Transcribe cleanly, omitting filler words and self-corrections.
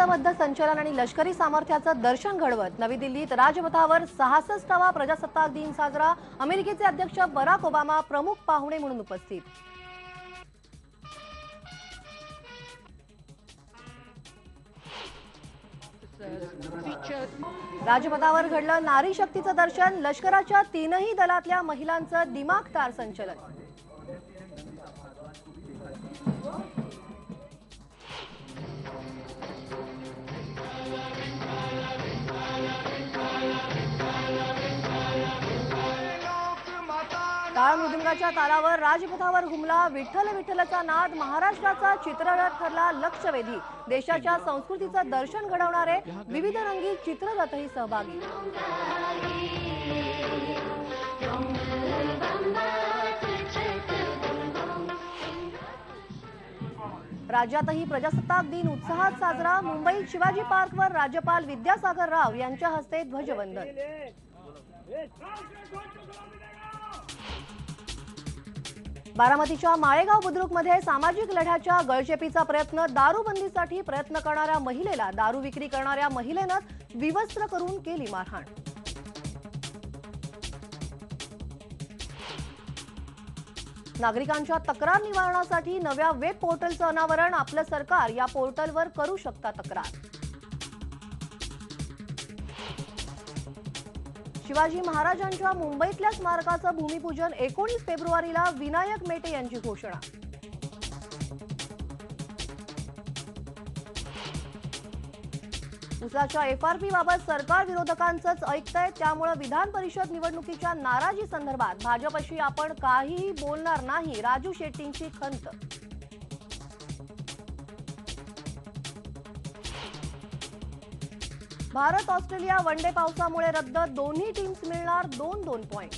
शिस्तबद्ध संचलन आणि लष्करी सामर्थ्याचं दर्शन घडवत नवी दिल्लीत राजपथावर 66वा प्रजासत्ताक दिन साजरा। अमेरिकेचे अध्यक्ष बराक ओबामा प्रमुख पाहुणे म्हणून उपस्थित। राजपथावर घडलं नारी शक्तीचं दर्शन। लष्कराच्या तीनही दलातल्या महिलांचं दिमाखदार संचलन। टाळ मृदुंगाच्या तालावर राजपथावर घुमला विठ्ठल विठ्ठलचा नाद। महाराष्ट्राचा चित्ररथ ठरला लक्षवेधी। देशाच्या संस्कृतीचं दर्शन घडवणारे विविध रंगी चित्ररथही सहभागी। राज्यातही प्रजासत्ताक दिन उत्साहात साजरा। मुंबईत शिवाजी पार्कवर राज्यपाल विद्यासागर राव यांच्या हस्ते ध्वजवंदन। बारामतीच्या माळेगाव बुद्रुकमध्ये सामाजिक लढ्याच्या गळचेपीचा प्रयत्न। दारूबंदीसाठी प्रयत्न करणाऱ्या महिलेला दारू विक्री करणाऱ्या महिलेनं विवस्त्र करून केली मारहाण। नागरिकांच्या तक्रार निवारणासाठी नव्या वेब पोर्टलचं अनावरण। आपलं सरकार या पोर्टलवर करू शकता तक्रार। शिवाजी महाराजांच्या मुंबईतल्या स्मारकाचं भूमिपूजन 19 फेब्रुवारीला। विनायक मेटे यांची घोषणा। ऊसाच्या एफआरपी बाबत सरकार विरोधकांचंच ऐकतंय। त्यामुळे विधान परिषद निवडणुकीच्या नाराजी संदर्भात भाजपशी आपण काहीही बोलणार नाही, राजू शेट्टींची खंत। भारत ऑस्ट्रेलिया वनडे पावसामुळे रद्द। दोन्ही टीम्स मिळणार 2-2 पॉइंट।